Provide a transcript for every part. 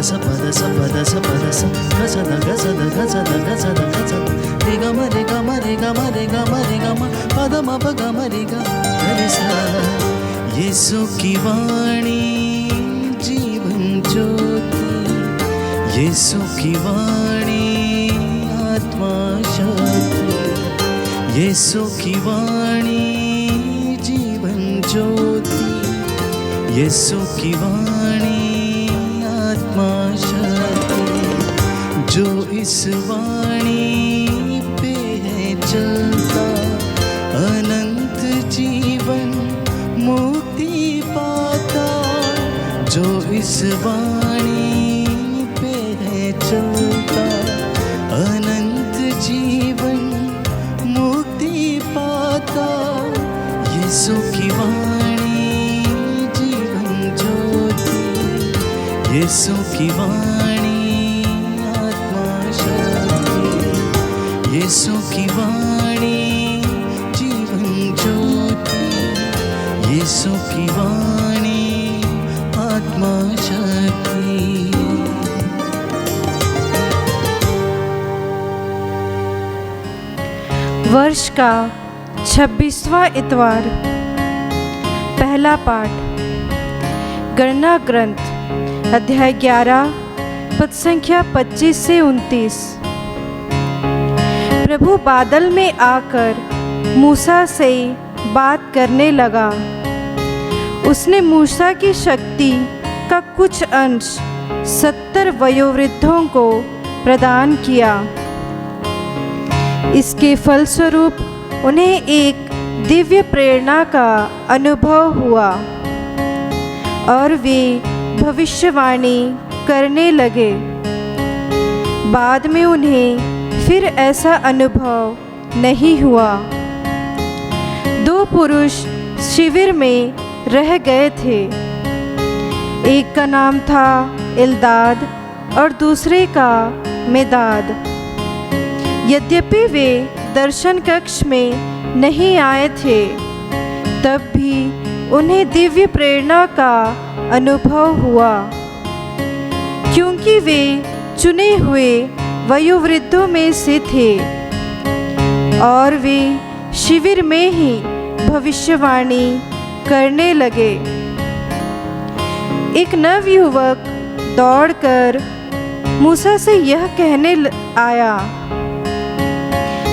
ಸ ಪದ ಸ ಪದ ಸ ಪದ ಸ ಗಸದ ಗಸದ ಗಸದ ಗಸದ ಗಸದ ರಿ ಗ ಮ ರಿ ಗ ಮ ರಿ ಗ ಮ ರಿ ಗ ಮ ರಿ ಗ ಮ ಪದ ಮ ಪ ಗ ಮ ರಿ ಗ ರಿ ಸ ಯೇಸು की वाणी जीवन ज्योति यीशु की वाणी आत्मा शक्ति यीशु की वाणी जीवन ज्योति यीशु की वाणी आत्मा शक्ति जो इस वाणी पे है चलता अनंत जीवन मुक्ति पाता जो इस वाणी पे है चलता अनंत जीवन मुक्ति पाता यीशु की वाणी जीवन ज्योति यीशु की वाणी आत्मा शक्ति यीशु की वाणी जीवन ज्योति यीशु की वाणी आत्मा शक्ति। वर्ष का 26वां इतवार। पहला पाठ गणना ग्रंथ अध्याय 11 पद संख्या 25 से 29। प्रभु बादल में आकर मूसा से बात करने लगा। उसने मूसा की शक्ति का कुछ अंश 70 वयोवृद्धों को प्रदान किया। इसके फलस्वरूप उन्हें एक दिव्य प्रेरणा का अनुभव हुआ और वे भविष्यवाणी करने लगे। बाद में उन्हें फिर ऐसा अनुभव नहीं हुआ। 2 पुरुष शिविर में रह गए थे। एक का नाम था इल्दाद और दूसरे का मेदाद। यद्यपि वे दर्शन कक्ष में नहीं आए थे, तब भी उन्हें दिव्य प्रेरणा का अनुभव हुआ, क्योंकि वे चुने हुए वयोवृद्धों में से थे और वे शिविर में ही भविष्यवाणी करने लगे। एक नवयुवक दौड़कर मूसा से यह कहने आया,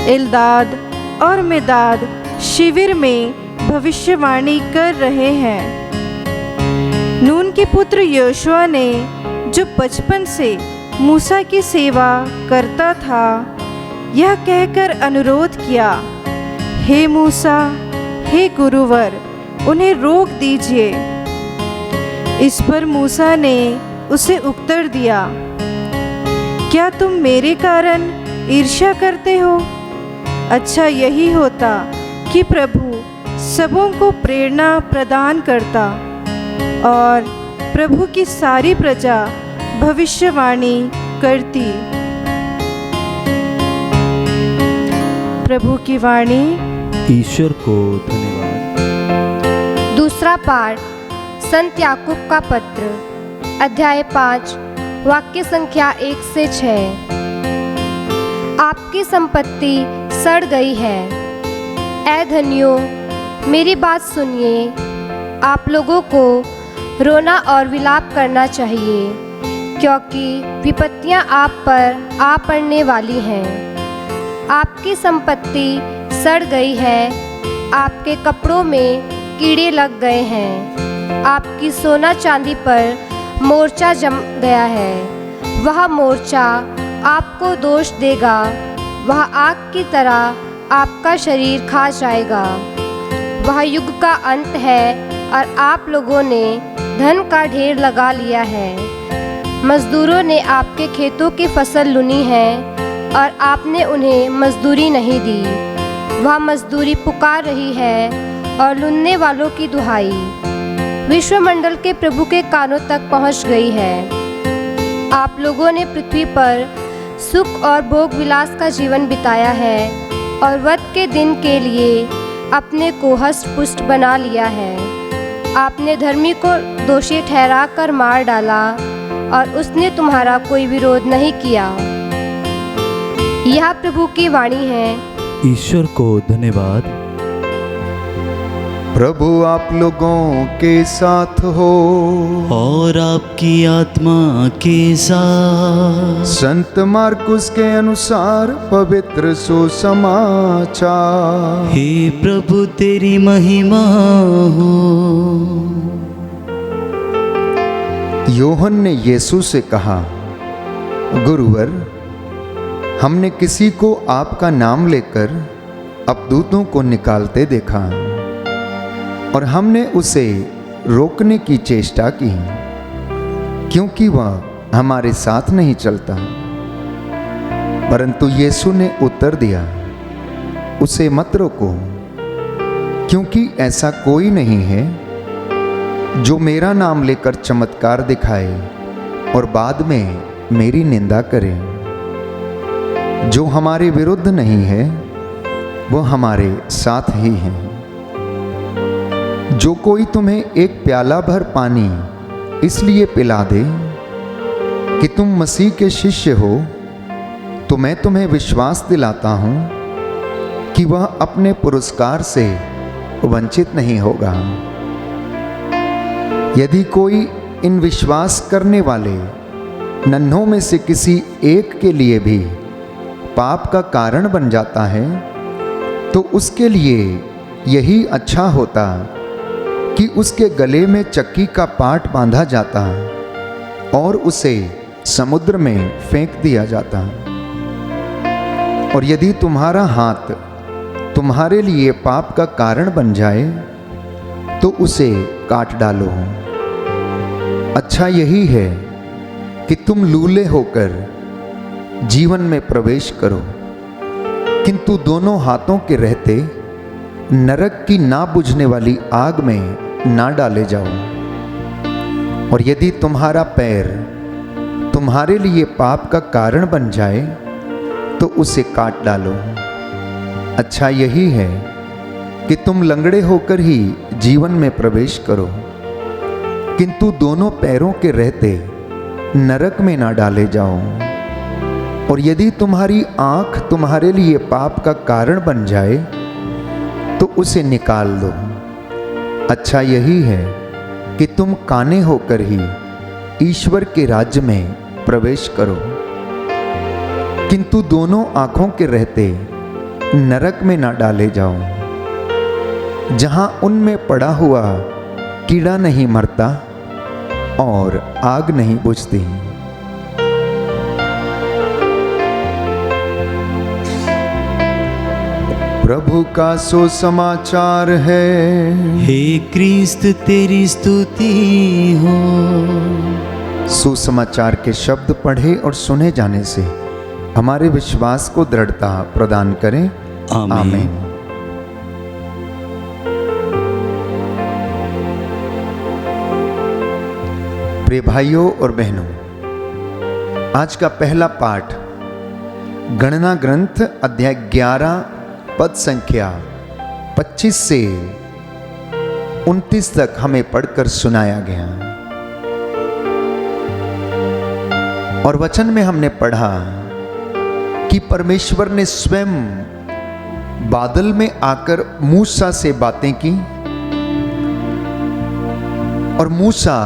इल्दाद और मेदाद शिविर में भविष्यवाणी कर रहे हैं। नून के पुत्र योशुआ ने जो बचपन से मूसा की सेवा करता था, यह कहकर अनुरोध किया, हे मूसा, हे गुरुवर, उन्हें रोक दीजिए। इस पर मूसा ने उसे उत्तर दिया, क्या तुम मेरे कारण ईर्ष्या करते हो? अच्छा यही होता कि प्रभु सबों को प्रेरणा प्रदान करता और प्रभु की सारी प्रजा भविष्यवाणी करती। प्रभु की वाणी। ईश्वर को धन्यवाद। दूसरा पाठ संत याकूब का पत्र अध्याय 5 वाक्य संख्या 1 से 6। आपकी संपत्ति सड़ गई है। ऐ धनियों, मेरी बात सुनिए। आप लोगों को रोना और विलाप करना चाहिए, क्योंकि विपत्तियां आप पर आ पड़ने वाली हैं। आपकी संपत्ति सड़ गई है, आपके कपड़ों में कीड़े लग गए हैं, आपकी सोना चांदी पर मोर्चा जम गया है। वह मोर्चा आपको दोष देगा, वह आग की तरह आपका शरीर खा जाएगा। वह युग का अंत है और आप लोगों ने धन का ढेर लगा लिया है। मजदूरों ने आपके खेतों की फसल लुनी है और आपने उन्हें मजदूरी नहीं दी। वह मजदूरी पुकार रही है और लुनने वालों की दुहाई विश्वमंडल के प्रभु के कानों तक पहुंच गई है। आप लोगों ने पृथ्वी पर सुख और भोग विलास का जीवन बिताया है और वध के दिन के लिए अपने को हष्ट पुष्ट बना लिया है। आपने धर्मी को दोषी ठहरा कर मार डाला और उसने तुम्हारा कोई विरोध नहीं किया। यह प्रभु की वाणी है। ईश्वर को धन्यवाद। प्रभु आप लोगों के साथ हो और आपकी आत्मा के साथ। संत मार्कुस के अनुसार पवित्र सुसमाचार। हे प्रभु तेरी महिमा हो। योहन ने यीशु से कहा, गुरुवर, हमने किसी को आपका नाम लेकर अपदूतों को निकालते देखा और हमने उसे रोकने की चेष्टा की, क्योंकि वह हमारे साथ नहीं चलता। परंतु यीशु ने उत्तर दिया, उसे मत रोको, क्योंकि ऐसा कोई नहीं है जो मेरा नाम लेकर चमत्कार दिखाए और बाद में मेरी निंदा करे। जो हमारे विरुद्ध नहीं है वो हमारे साथ ही है। जो कोई तुम्हें एक प्याला भर पानी इसलिए पिला दे कि तुम मसीह के शिष्य हो, तो मैं तुम्हें विश्वास दिलाता हूं कि वह अपने पुरस्कार से वंचित नहीं होगा। यदि कोई इन विश्वास करने वाले नन्हों में से किसी एक के लिए भी पाप का कारण बन जाता है, तो उसके लिए यही अच्छा होता कि उसके गले में चक्की का पाट बांधा जाता और उसे समुद्र में फेंक दिया जाता। और यदि तुम्हारा हाथ तुम्हारे लिए पाप का कारण बन जाए तो उसे काट डालो। अच्छा यही है कि तुम लूले होकर जीवन में प्रवेश करो, किंतु दोनों हाथों के रहते नरक की ना बुझने वाली आग में ना डाले जाओ। और यदि तुम्हारा पैर तुम्हारे लिए पाप का कारण बन जाए तो उसे काट डालो। अच्छा यही है कि तुम लंगड़े होकर ही जीवन में प्रवेश करो, किंतु दोनों पैरों के रहते नरक में ना डाले जाओ। और यदि तुम्हारी आंख तुम्हारे लिए पाप का कारण बन जाए तो उसे निकाल दो। अच्छा यही है कि तुम काने होकर ही ईश्वर के राज्य में प्रवेश करो, किंतु दोनों आंखों के रहते नरक में ना डाले जाओ, जहां उनमें पड़ा हुआ कीड़ा नहीं मरता और आग नहीं बुझती। प्रभु का सुसमाचार है। हे क्रिस्त तेरी स्तुति हो। सुसमाचार के शब्द पढ़े और सुने जाने से हमारे विश्वास को दृढ़ता प्रदान करें। आमीन। प्रिय भाइयों और बहनों, आज का पहला पाठ गणना ग्रंथ अध्याय 11 पद संख्या 25 से 29 तक हमें पढ़कर सुनाया गया। और वचन में हमने पढ़ा कि परमेश्वर ने स्वयं बादल में आकर मूसा से बातें की और मूसा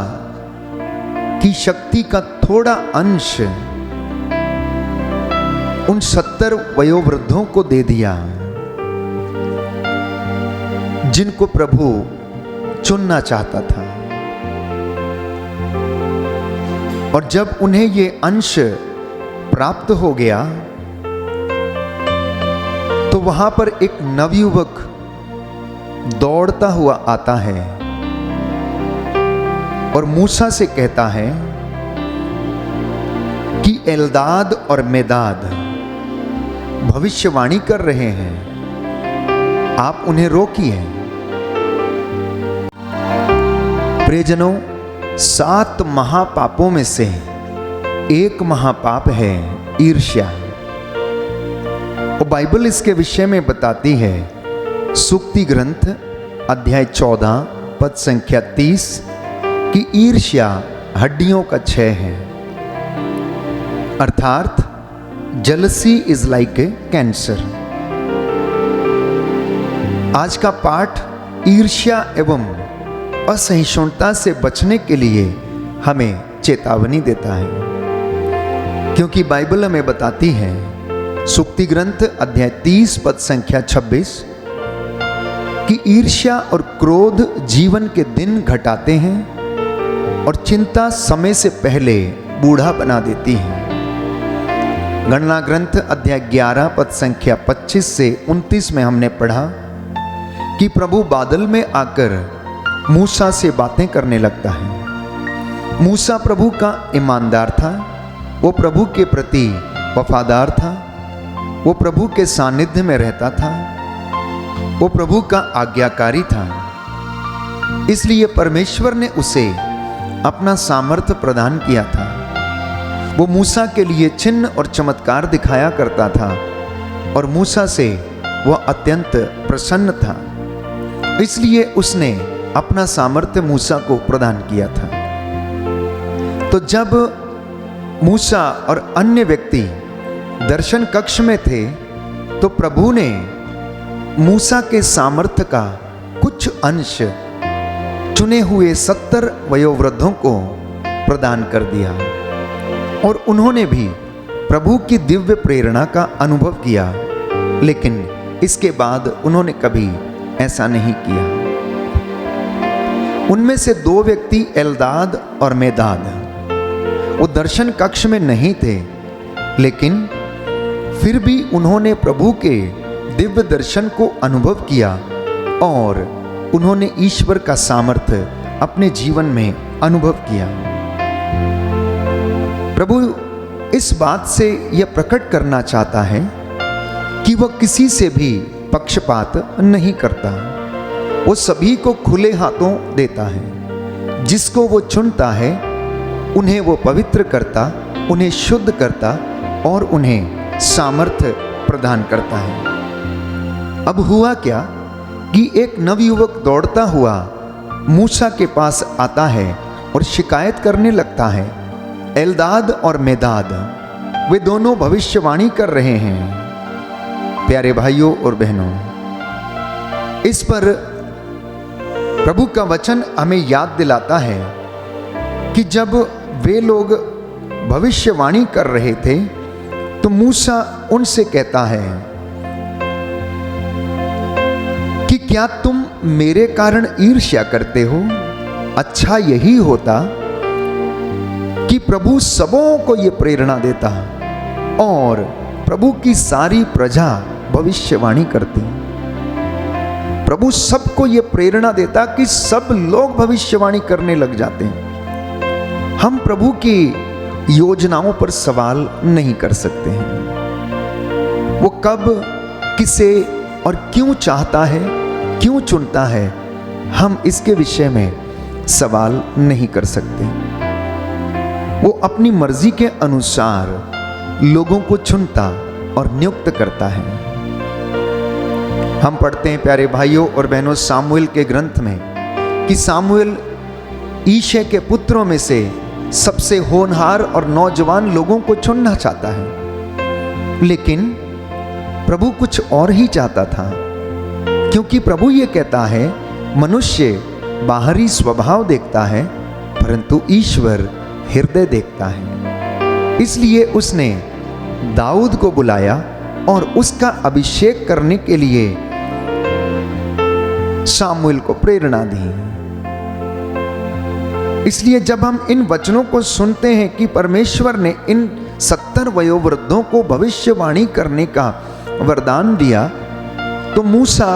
की शक्ति का थोड़ा अंश उन 70 वयोवृद्धों को दे दिया जिनको प्रभु चुनना चाहता था। और जब उन्हें ये अंश प्राप्त हो गया तो वहां पर एक नवयुवक दौड़ता हुआ आता है और मूसा से कहता है कि एल्दाद और मेदाद भविष्यवाणी कर रहे हैं, आप उन्हें रोकिए। प्रियजनों, 7 महापापों में से एक महापाप है ईर्ष्या। और बाइबल इसके विषय में बताती है, सूक्ति ग्रंथ अध्याय 14 पद संख्या 30 कि ईर्ष्या हड्डियों का क्षय है अर्थात jealousy is like a cancer. आज का पाठ ईर्ष्या एवं असहिष्णुता से बचने के लिए हमें चेतावनी देता है, क्योंकि बाइबल हमें बताती है, सूक्ति ग्रंथ अध्याय 30 पद संख्या 26, कि ईर्ष्या और क्रोध जीवन के दिन घटाते हैं और चिंता समय से पहले बूढ़ा बना देती है। गणना ग्रंथ अध्याय 11 पद संख्या 25 से 29 में हमने पढ़ा कि प्रभु बादल में आकर मूसा से बातें करने लगता है। मूसा प्रभु का ईमानदार था, वो प्रभु के प्रति वफादार था, वो प्रभु के सानिध्य में रहता था, वो प्रभु का आज्ञाकारी था। इसलिए परमेश्वर ने उसे अपना सामर्थ्य प्रदान किया था। वो मूसा के लिए चिन्ह और चमत्कार दिखाया करता था और मूसा से वह अत्यंत प्रसन्न था। इसलिए उसने अपना सामर्थ्य मूसा को प्रदान किया था। तो जब मूसा और अन्य व्यक्ति दर्शन कक्ष में थे, तो प्रभु ने मूसा के सामर्थ्य का कुछ अंश चुने हुए 70 वयोवृद्धों को प्रदान कर दिया और उन्होंने भी प्रभु की दिव्य प्रेरणा का अनुभव किया। लेकिन इसके बाद उन्होंने कभी ऐसा नहीं किया। उनमें से 2 व्यक्ति एल्दाद और मेदाद, वो दर्शन कक्ष में नहीं थे, लेकिन फिर भी उन्होंने प्रभु के दिव्य दर्शन को अनुभव किया और उन्होंने ईश्वर का सामर्थ्य अपने जीवन में अनुभव किया। प्रभु इस बात से यह प्रकट करना चाहता है कि वह किसी से भी पक्षपात नहीं करता। वो सभी को खुले हाथों देता है। जिसको वो चुनता है उन्हें वो पवित्र करता, उन्हें शुद्ध करता और उन्हें सामर्थ्य प्रदान करता है। अब हुआ क्या कि एक नवयुवक दौड़ता हुआ मूसा के पास आता है और शिकायत करने लगता है। एल्दाद और मेदाद वे दोनों भविष्यवाणी कर रहे हैं। प्यारे भाइयों और बहनों, इस पर प्रभु का वचन हमें याद दिलाता है कि जब वे लोग भविष्यवाणी कर रहे थे तो मूसा उनसे कहता है कि क्या तुम मेरे कारण ईर्ष्या करते हो? अच्छा यही होता कि प्रभु सबों को ये प्रेरणा देता और प्रभु की सारी प्रजा भविष्यवाणी करती। प्रभु सबको ये प्रेरणा देता कि सब लोग भविष्यवाणी करने लग जाते हैं। हम प्रभु की योजनाओं पर सवाल नहीं कर सकते हैं। वो कब, किसे और क्यों चाहता है, क्यों चुनता है, हम इसके विषय में सवाल नहीं कर सकते। वो अपनी मर्जी के अनुसार लोगों को चुनता और नियुक्त करता है। हम पढ़ते हैं प्यारे भाइयों और बहनों सामुएल के ग्रंथ में कि सामुएल ईशे के पुत्रों में से सबसे होनहार और नौजवान लोगों को चुनना चाहता है, लेकिन प्रभु कुछ और ही चाहता था। क्योंकि प्रभु ये कहता है, मनुष्य बाहरी स्वभाव देखता है परंतु ईश्वर हृदय देखता है। इसलिए उसने दाऊद को बुलाया और उसका अभिषेक करने के लिए सामुएल को प्रेरणा दी। इसलिए जब हम इन वचनों को सुनते हैं कि परमेश्वर ने इन 70 वयोवृद्धों को भविष्यवाणी करने का वरदान दिया, तो मूसा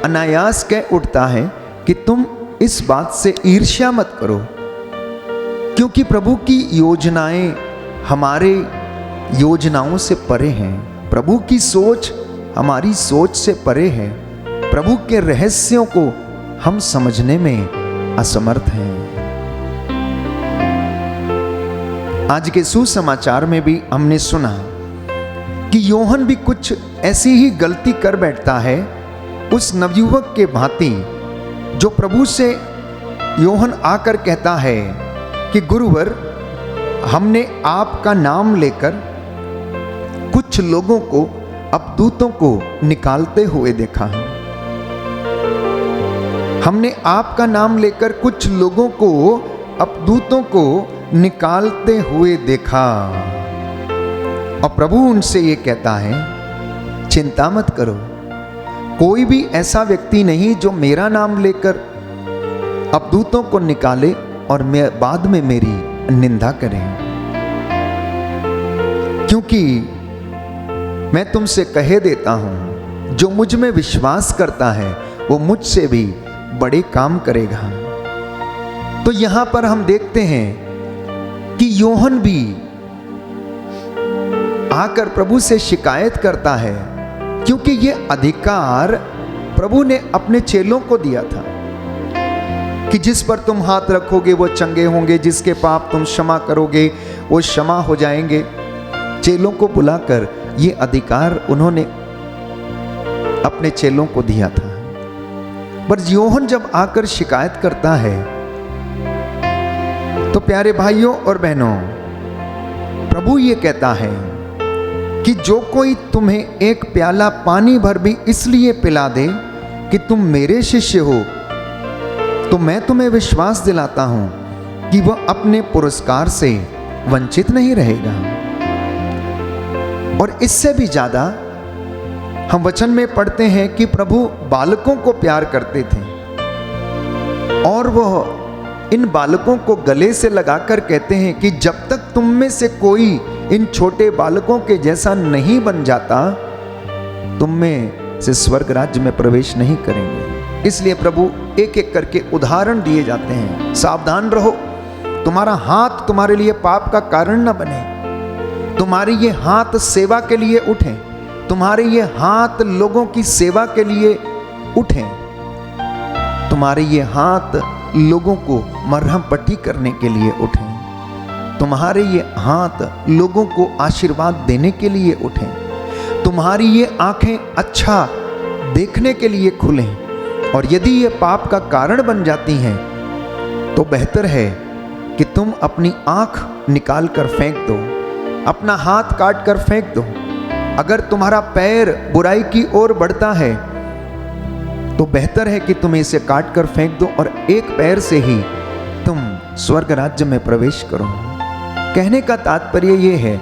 अनायास कह उठता है कि तुम इस बात से ईर्ष्या मत करो, क्योंकि प्रभु की योजनाएं हमारे योजनाओं से परे हैं। प्रभु की सोच हमारी सोच से परे है। प्रभु के रहस्यों को हम समझने में असमर्थ हैं। आज के सुसमाचार में भी हमने सुना कि योहन भी कुछ ऐसी ही गलती कर बैठता है उस नवयुवक के भांति, जो प्रभु से योहन आकर कहता है कि गुरुवर, हमने आपका नाम लेकर कुछ लोगों को अपदूतों को निकालते हुए देखा है। हमने आपका नाम लेकर कुछ लोगों को अपदूतों को निकालते हुए देखा। और प्रभु उनसे ये कहता है, चिंता मत करो, कोई भी ऐसा व्यक्ति नहीं जो मेरा नाम लेकर अपदूतों को निकाले और मैं बाद में मेरी निंदा करे। क्योंकि मैं तुमसे कह देता हूं, जो मुझ में विश्वास करता है वो मुझसे भी बड़े काम करेगा। तो यहां पर हम देखते हैं कि योहन भी आकर प्रभु से शिकायत करता है, क्योंकि ये अधिकार प्रभु ने अपने चेलों को दिया था कि जिस पर तुम हाथ रखोगे वो चंगे होंगे, जिसके पाप तुम क्षमा करोगे वो क्षमा हो जाएंगे। चेलों को बुलाकर ये अधिकार उन्होंने अपने चेलों को दिया था। पर योहन जब आकर शिकायत करता है, तो प्यारे भाइयों और बहनों, प्रभु ये कहता है कि जो कोई तुम्हें एक प्याला पानी भर भी इसलिए पिला दे कि तुम मेरे शिष्य हो, तो मैं तुम्हें विश्वास दिलाता हूं कि वह अपने पुरस्कार से वंचित नहीं रहेगा। और इससे भी ज्यादा हम वचन में पढ़ते हैं कि प्रभु बालकों को प्यार करते थे और वह इन बालकों को गले से लगाकर कहते हैं कि जब तक तुम में से कोई इन छोटे बालकों के जैसा नहीं बन जाता, तुम में से स्वर्ग राज्य में प्रवेश नहीं करेंगे। इसलिए प्रभु एक एक करके उदाहरण दिए जाते हैं। सावधान रहो, तुम्हारा हाथ तुम्हारे लिए पाप का कारण न बने, तुम्हारे ये हाथ सेवा के लिए उठें, तुम्हारे ये हाथ लोगों की सेवा के लिए उठें, तुम्हारे ये हाथ लोगों को मरहम पट्टी करने के लिए उठें, तुम्हारे ये हाथ लोगों को आशीर्वाद देने के लिए उठें, तुम्हारी ये आंखें अच्छा देखने के लिए खुलें। और यदि ये पाप का कारण बन जाती हैं, तो बेहतर है कि तुम अपनी आंख निकाल कर फेंक दो, अपना हाथ काट कर फेंक दो। अगर तुम्हारा पैर बुराई की ओर बढ़ता है, तो बेहतर है कि तुम इसे काट कर फेंक दो और एक पैर से ही तुम स्वर्ग राज्य में प्रवेश करो। कहने का तात्पर्य यह है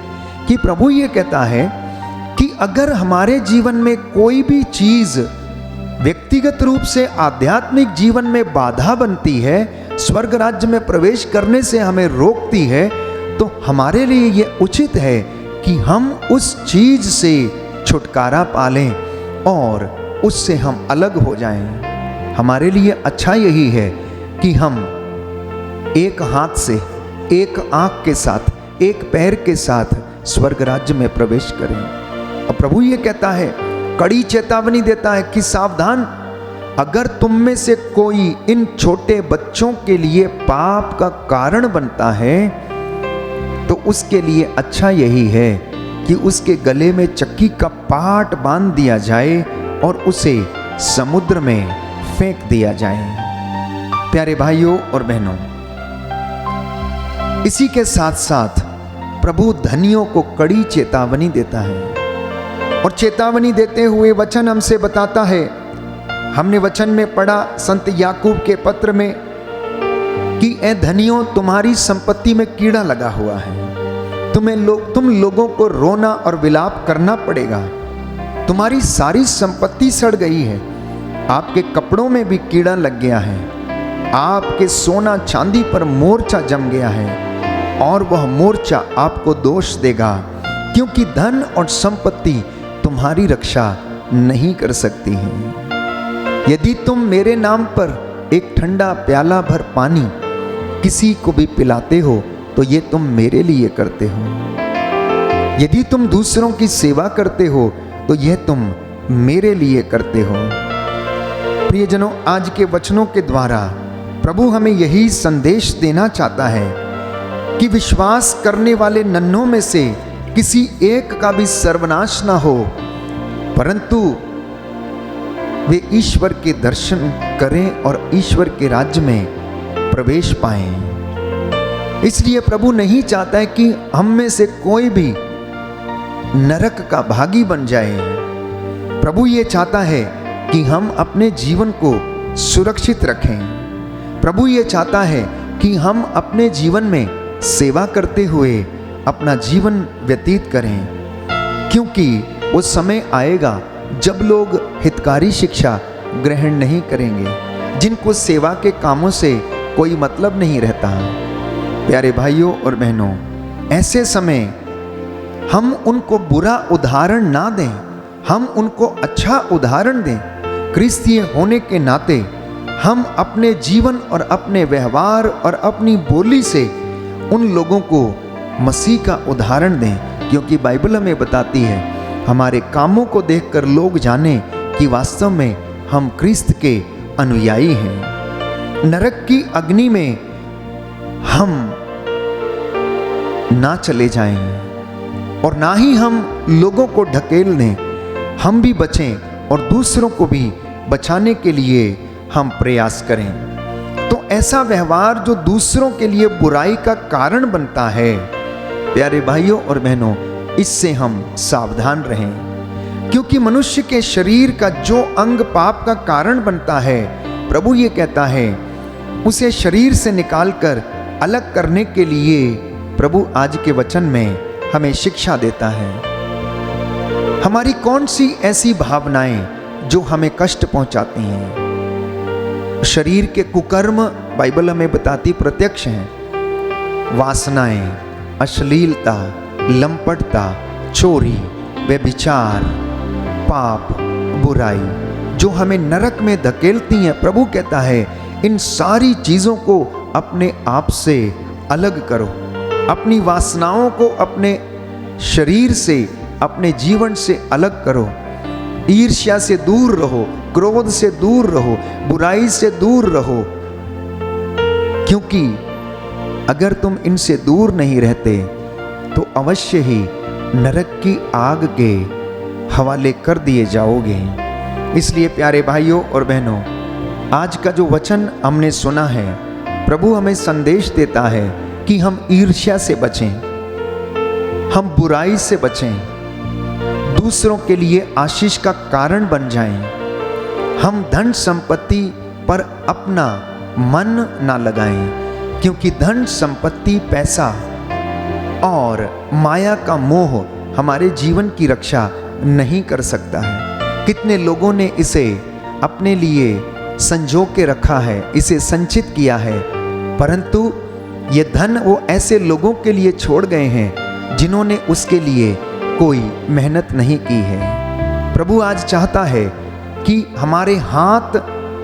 कि प्रभु ये कहता है कि अगर हमारे जीवन में कोई भी चीज व्यक्तिगत रूप से आध्यात्मिक जीवन में बाधा बनती है, स्वर्ग राज्य में प्रवेश करने से हमें रोकती है, तो हमारे लिए ये उचित है कि हम उस चीज से छुटकारा पालें और उससे हम अलग हो जाएं। हमारे लिए अच्छा यही है कि हम एक हाथ से, एक आंख के साथ, एक पैर के साथ स्वर्ग राज्य में प्रवेश करें। और प्रभु ये कहता है, कड़ी चेतावनी देता है कि सावधान, अगर तुम में से कोई इन छोटे बच्चों के लिए पाप का कारण बनता है, तो उसके लिए अच्छा यही है कि उसके गले में चक्की का पाट बांध दिया जाए और उसे समुद्र में फेंक दिया जाए। प्यारे भाइयों और बहनों, इसी के साथ साथ प्रभु धनियों को कड़ी चेतावनी देता है। और चेतावनी देते हुए वचन हमसे बताता है, हमने वचन में पढ़ा संत याकूब के पत्र में कि ए धनियों, तुम्हारी संपत्ति में कीड़ा लगा हुआ है, तुम लोगों को रोना और विलाप करना पड़ेगा, तुम्हारी सारी संपत्ति सड़ गई है, आपके कपड़ों में भी कीड़ा लग गया है, आपके सोना चांदी पर मोर्चा जम गया है और वह मोर्चा आपको दोष देगा, क्योंकि धन और संपत्ति तुम्हारी रक्षा नहीं कर सकती है। यदि तुम मेरे नाम पर एक ठंडा प्याला भर पानी किसी को भी पिलाते हो, तो ये तुम मेरे लिए करते हो। यदि तुम दूसरों की सेवा करते हो, तो यह तुम मेरे लिए करते हो। प्रियजनों, आज के वचनों के द्वारा प्रभु हमें यही संदेश देना चाहता है कि विश्वास करने वाले नन्हों में से किसी एक का भी सर्वनाश ना हो, परंतु वे ईश्वर के दर्शन करें और ईश्वर के राज्य में प्रवेश पाएं। इसलिए प्रभु नहीं चाहता है कि हम में से कोई भी नरक का भागी बन जाए। प्रभु ये चाहता है कि हम अपने जीवन को सुरक्षित रखें। प्रभु ये चाहता है कि हम अपने जीवन में सेवा करते हुए अपना जीवन व्यतीत करें, क्योंकि वो समय आएगा जब लोग हितकारी शिक्षा ग्रहण नहीं करेंगे, जिनको सेवा के कामों से कोई मतलब नहीं रहता। प्यारे भाइयों और बहनों, ऐसे समय हम उनको बुरा उदाहरण ना दें, हम उनको अच्छा उदाहरण दें। क्रिस्तीय होने के नाते हम अपने जीवन और अपने व्यवहार और अपनी बोली से उन लोगों को मसीह का उदाहरण दें, क्योंकि बाइबल हमें बताती है हमारे कामों को देखकर लोग जाने कि वास्तव में हम क्रिस्त के अनुयायी हैं। नरक की अग्नि में हम ना चले जाएं और ना ही हम लोगों को ढकेल दें, हम भी बचें और दूसरों को भी बचाने के लिए हम प्रयास करें। तो ऐसा व्यवहार जो दूसरों के लिए बुराई का कारण बनता है, प्यारे भाइयों और बहनों, इससे हम सावधान रहें, क्योंकि मनुष्य के शरीर का जो अंग पाप का कारण बनता है, प्रभु ये कहता है उसे शरीर से निकालकर अलग करने के लिए प्रभु आज के वचन में हमें शिक्षा देता है। हमारी कौन सी ऐसी भावनाएं जो हमें कष्ट पहुंचाती हैं? शरीर के कुकर्म बाइबल हमें बताती प्रत्यक्ष हैं। वासनाएं, अश्लीलता, लंपटता, चोरी, व्यभिचार, पाप, बुराई, जो हमें नरक में धकेलती हैं। प्रभु कहता है इन सारी चीजों को अपने आप से अलग करो, अपनी वासनाओं को अपने शरीर से, अपने जीवन से अलग करो। ईर्ष्या से दूर रहो, क्रोध से दूर रहो, बुराई से दूर रहो, क्योंकि अगर तुम इनसे दूर नहीं रहते तो अवश्य ही नरक की आग के हवाले कर दिए जाओगे। इसलिए प्यारे भाइयों और बहनों, आज का जो वचन हमने सुना है, प्रभु हमें संदेश देता है कि हम ईर्ष्या से बचें, हम बुराई से बचें, दूसरों के लिए आशीष का कारण बन जाएं। हम धन संपत्ति पर अपना मन ना लगाएं, क्योंकि धन संपत्ति, पैसा और माया का मोह हमारे जीवन की रक्षा नहीं कर सकता है। कितने लोगों ने इसे अपने लिए संजो के रखा है, इसे संचित किया है, परंतु ये धन वो ऐसे लोगों के लिए छोड़ गए हैं जिन्होंने उसके लिए कोई मेहनत नहीं की है। प्रभु आज चाहता है कि हमारे हाथ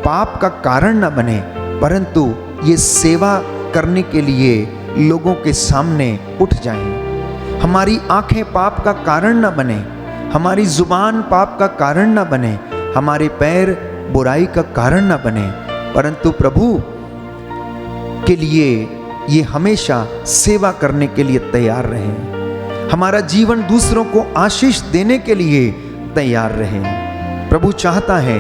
पाप का कारण न बने, परंतु ये सेवा करने के लिए लोगों के सामने उठ जाएं। हमारी आंखें पाप का कारण न बने, हमारी जुबान पाप का कारण न बने, हमारे पैर बुराई का कारण न बने, परंतु प्रभु के लिए ये हमेशा सेवा करने के लिए तैयार रहें। हमारा जीवन दूसरों को आशीष देने के लिए तैयार रहे। प्रभु चाहता है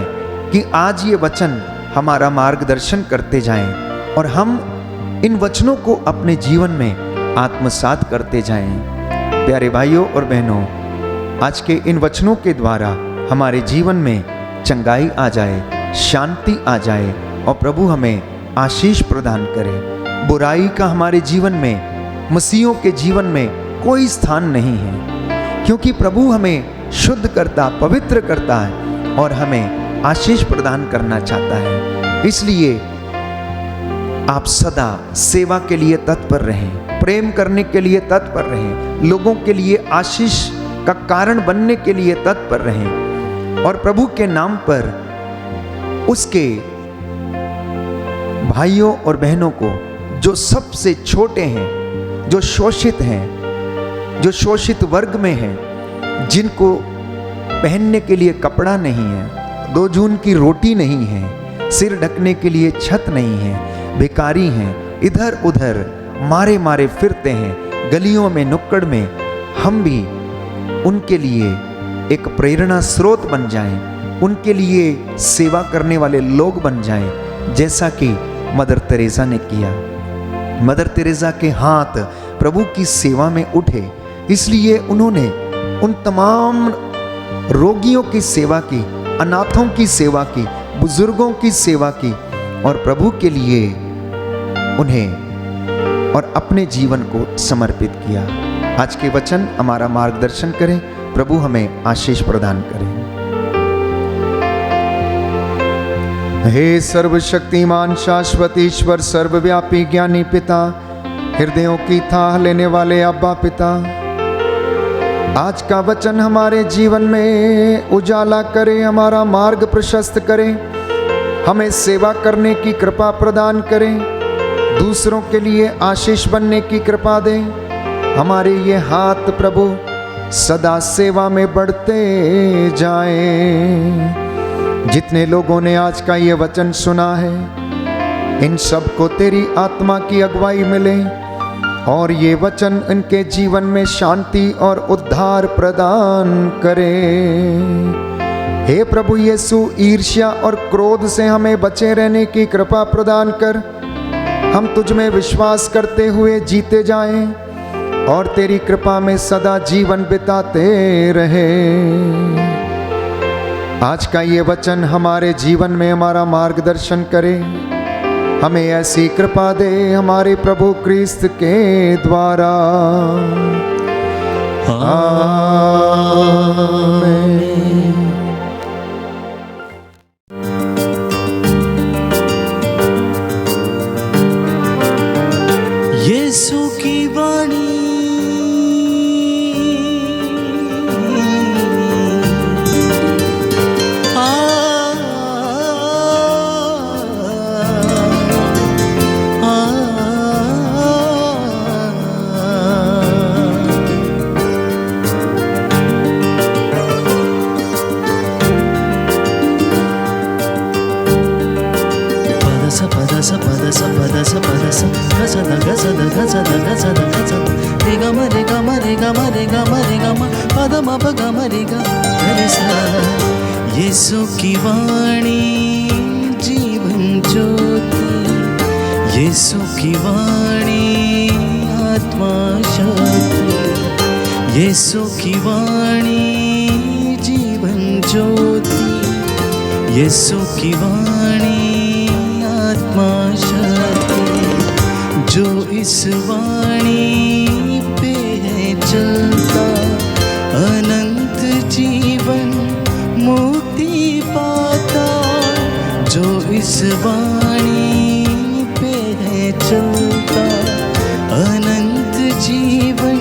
कि आज ये वचन हमारा मार्गदर्शन करते जाएं और हम इन वचनों को अपने जीवन में आत्मसात करते जाएं। प्यारे भाइयों और बहनों, आज के इन वचनों के द्वारा हमारे जीवन में चंगाई आ जाए, शांति आ जाए और प्रभु हमें आशीष प्रदान करे। बुराई का हमारे जीवन में, मसीहों के जीवन में कोई स्थान नहीं है, क्योंकि प्रभु हमें शुद्ध करता, पवित्र करता है और हमें आशीष प्रदान करना चाहता है। इसलिए आप सदा सेवा के लिए तत्पर रहें, प्रेम करने के लिए तत्पर रहें, लोगों के लिए आशीष का कारण बनने के लिए तत्पर रहें और प्रभु के नाम पर उसके भाइयों और बहनों को, जो सबसे छोटे हैं, जो शोषित हैं, जो शोषित वर्ग में हैं, जिनको पहनने के लिए कपड़ा नहीं है, 2 जून की रोटी नहीं है, सिर ढकने के लिए छत नहीं है, भिखारी हैं, इधर उधर मारे मारे फिरते हैं गलियों में, नुक्कड़ में, हम भी उनके लिए एक प्रेरणा स्रोत बन जाएं, उनके लिए सेवा करने वाले लोग बन जाएं, जैसा कि मदर तेरेसा ने किया। मदर तेरेसा के हाथ प्रभु की सेवा में उठे, इसलिए उन्होंने उन तमाम रोगियों की सेवा की, अनाथों की सेवा की, बुजुर्गों की सेवा की और प्रभु के लिए उन्हें और अपने जीवन को समर्पित किया। आज के वचन हमारा मार्गदर्शन करें, प्रभु हमें आशीष प्रदान करें। हे सर्वशक्तिमान शाश्वत ईश्वर, सर्वव्यापी ज्ञानी पिता, हृदयों की थाह लेने वाले अब्बा पिता, आज का वचन हमारे जीवन में उजाला करे, हमारा मार्ग प्रशस्त करे, हमें सेवा करने की कृपा प्रदान करें, दूसरों के लिए आशीष बनने की कृपा दें। हमारे ये हाथ प्रभु सदा सेवा में बढ़ते जाएं। जितने लोगों ने आज का ये वचन सुना है, इन सब को तेरी आत्मा की अगुवाई मिले और ये वचन इनके जीवन में शांति और उद्धार प्रदान करे। हे प्रभु यीशु, ईर्ष्या और क्रोध से हमें बचे रहने की कृपा प्रदान कर। हम तुझ में विश्वास करते हुए जीते जाएं और तेरी कृपा में सदा जीवन बिताते रहें। आज का ये वचन हमारे जीवन में हमारा मार्गदर्शन करे। हमें ऐसी कृपा दे हमारे प्रभु क्रिस्त के द्वारा। आमीन। यीशु की वाणी यीशु की वाणी जीवन ज्योति, यीशु की वाणी आत्मा शक्ति, यीशु की वाणी जीवन ज्योति, यीशु की वाणी आत्मा शक्ति। जो इस वाणी पे है चलता, अनंत जीवन मुक्ति पाता। जो इस वाणी पे है चलता, अनंत जीवन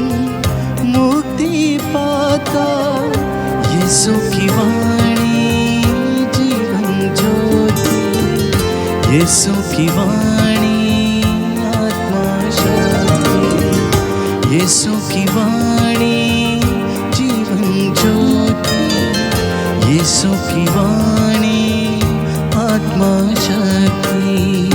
मुक्ति पाता। यीशु की वाणी जीवन ज्योति, यीशु की वाणी आत्मा शक्ति, यीशु की वाणी जीवन ज्योति, यीशु की वाणी आत्मा शक्ति।